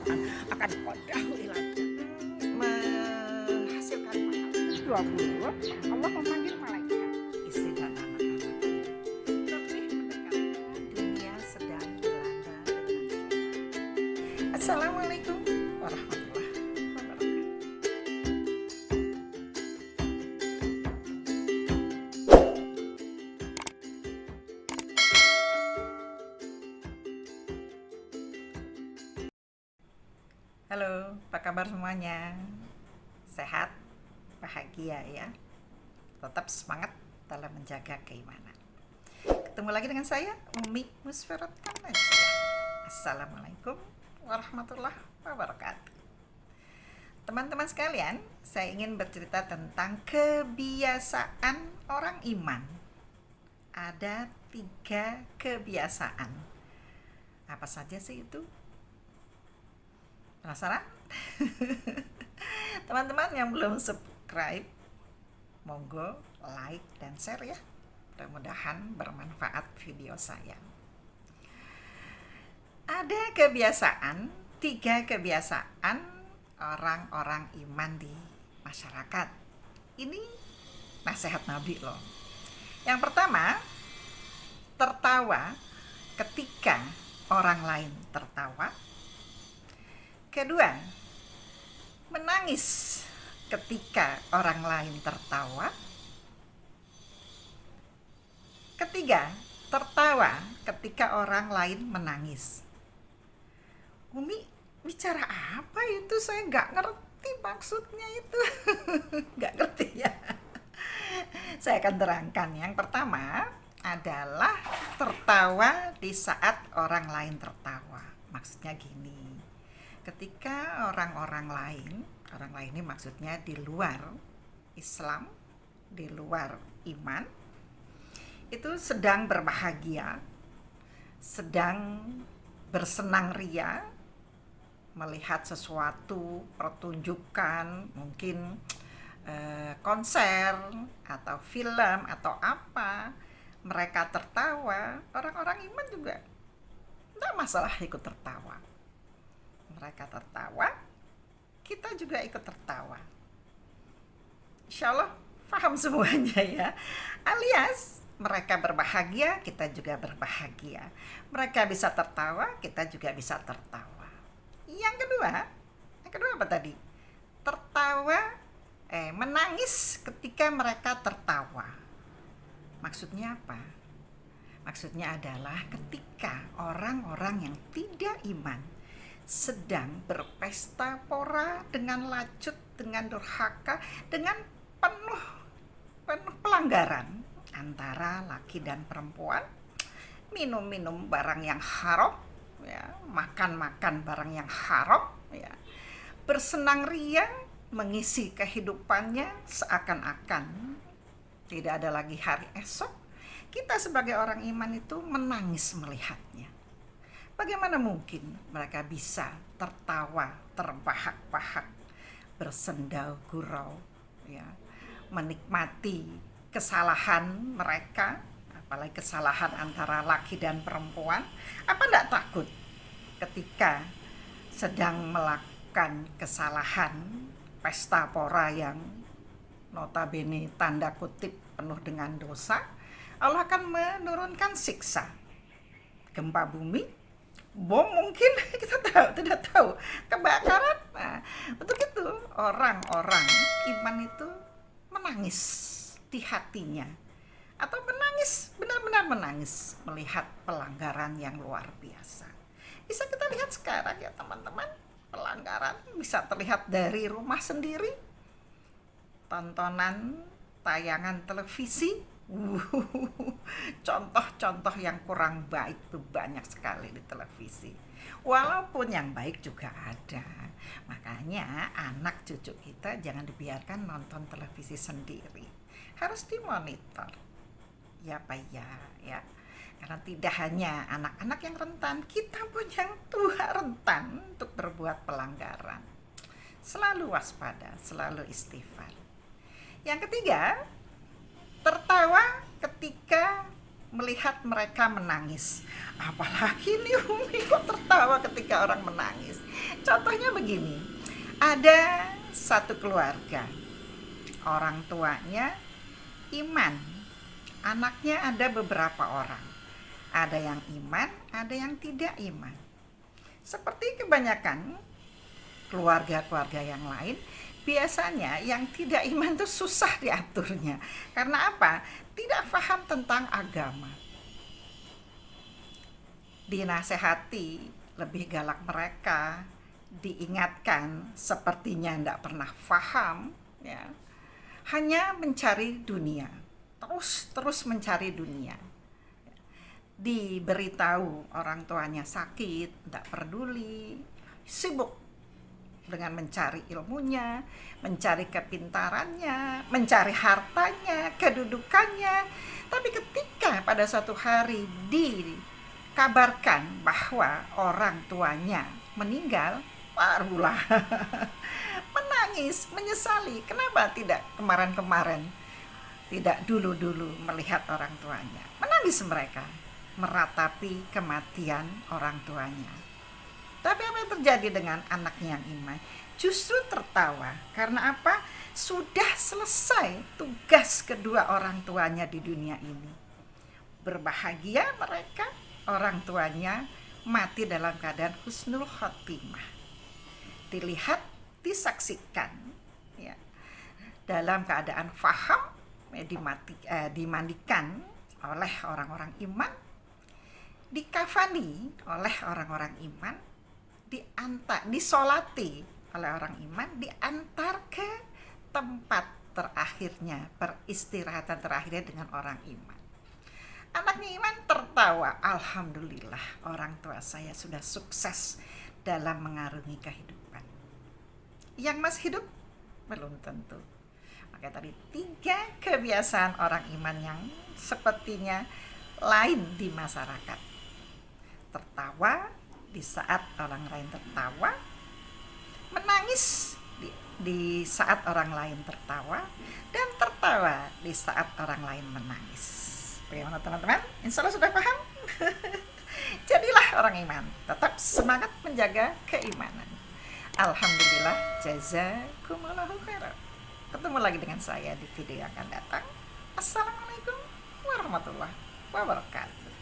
akan qadahu ila menghasilkan pahala. 20 Allah memanggil malaikat istri dan anak-anaknya lebih mendekatkan dunia sedang dilanda dengan sholat. Assalamualaikum warahmatullahi wabarakatuh. Halo, apa kabar semuanya? Sehat, bahagia ya. Tetap semangat dalam menjaga keimanan. Ketemu lagi dengan saya, Umi Musferat Kanajia. Assalamualaikum warahmatullahi wabarakatuh. Teman-teman sekalian, saya ingin bercerita tentang kebiasaan orang iman. Ada 3 kebiasaan. Apa saja sih itu? Penasaran? Teman-teman yang belum subscribe, monggo like dan share ya. Mudah-mudahan bermanfaat video saya. Ada kebiasaan, 3 kebiasaan orang-orang iman di masyarakat. Ini nasihat Nabi loh. Yang pertama, tertawa ketika orang lain tertawa. Kedua, menangis ketika orang lain tertawa. Ketiga, tertawa ketika orang lain menangis. Umi, bicara apa itu? Saya nggak ngerti maksudnya itu. Nggak ngerti ya. Saya akan terangkan. Yang pertama adalah tertawa di saat orang lain tertawa. Maksudnya gini. Ketika orang lain ini maksudnya di luar Islam, di luar iman, itu sedang berbahagia, sedang bersenang ria, melihat sesuatu, pertunjukan, mungkin konser, atau film, atau apa, mereka tertawa, orang-orang iman juga tidak masalah ikut tertawa. Mereka tertawa, kita juga ikut tertawa. Insya Allah paham semuanya ya. Alias mereka berbahagia, kita juga berbahagia. Mereka bisa tertawa, kita juga bisa tertawa. Yang kedua apa tadi? Menangis ketika mereka tertawa. Maksudnya apa? Maksudnya adalah ketika orang-orang yang tidak iman sedang berpesta pora dengan lacut, dengan durhaka, dengan penuh pelanggaran antara laki dan perempuan, minum barang yang haram, ya, makan barang yang haram, ya, bersenang ria, mengisi kehidupannya seakan-akan tidak ada lagi hari esok. Kita sebagai orang iman itu menangis melihatnya. Bagaimana mungkin mereka bisa tertawa, terbahak-bahak, bersendau gurau, ya, menikmati kesalahan mereka, apalagi kesalahan antara laki dan perempuan? Apa tidak takut ketika sedang melakukan kesalahan pesta pora yang notabene tanda kutip penuh dengan dosa? Allah akan menurunkan siksa, gempa bumi, bom mungkin, kita tidak tahu, kebakaran. Nah, untuk itu orang-orang iman itu menangis di hatinya, atau menangis, benar-benar menangis melihat pelanggaran yang luar biasa. Bisa kita lihat sekarang ya teman-teman, pelanggaran bisa terlihat dari rumah sendiri, tontonan tayangan televisi. Contoh-contoh yang kurang baik itu banyak sekali di televisi. Walaupun yang baik juga ada. Makanya anak cucu kita jangan dibiarkan nonton televisi sendiri. Harus dimonitor. Ya Pak ya. Karena tidak hanya anak-anak yang rentan, kita pun yang tua rentan untuk berbuat pelanggaran. Selalu waspada, selalu istighfar. Yang ketiga, tertawa ketika melihat mereka menangis. Apalagi nih Umi, kok tertawa ketika orang menangis? Contohnya begini, ada satu keluarga, orang tuanya iman, anaknya ada beberapa orang, ada yang iman, ada yang tidak iman. Seperti kebanyakan keluarga-keluarga yang lain, biasanya yang tidak iman itu susah diaturnya. Karena apa? Tidak paham tentang agama. Dinasehati, lebih galak mereka, diingatkan sepertinya tidak pernah paham, ya. Hanya mencari dunia, terus mencari dunia. Diberitahu orang tuanya sakit, tidak peduli, sibuk dengan mencari ilmunya, mencari kepintarannya, mencari hartanya, kedudukannya. Tapi ketika pada suatu hari dikabarkan bahwa orang tuanya meninggal, barulah menangis, menyesali. Kenapa tidak kemarin-kemarin, tidak dulu-dulu melihat orang tuanya? Menangis mereka meratapi kematian orang tuanya. Tapi apa yang terjadi dengan anaknya yang iman? Justru tertawa. Karena apa? Sudah selesai tugas kedua orang tuanya di dunia ini. Berbahagia mereka, orang tuanya mati dalam keadaan husnul khotimah. Dilihat, disaksikan, ya, dalam keadaan faham, dimandikan oleh orang-orang iman, dikafani oleh orang-orang iman, disolati oleh orang iman, diantar ke tempat terakhirnya, peristirahatan terakhirnya dengan orang iman. Anaknya iman tertawa, alhamdulillah orang tua saya sudah sukses dalam mengarungi kehidupan. Yang masih hidup belum tentu. Maka tadi 3 kebiasaan orang iman yang sepertinya lain di masyarakat. Tertawa di saat orang lain tertawa, menangis di saat orang lain tertawa, dan tertawa di saat orang lain menangis. Bagaimana teman-teman? Insya Allah sudah paham? Jadilah orang iman, tetap semangat menjaga keimanan. Alhamdulillah, jazakumullahu khairan. Ketemu lagi dengan saya di video yang akan datang. Assalamualaikum warahmatullahi wabarakatuh.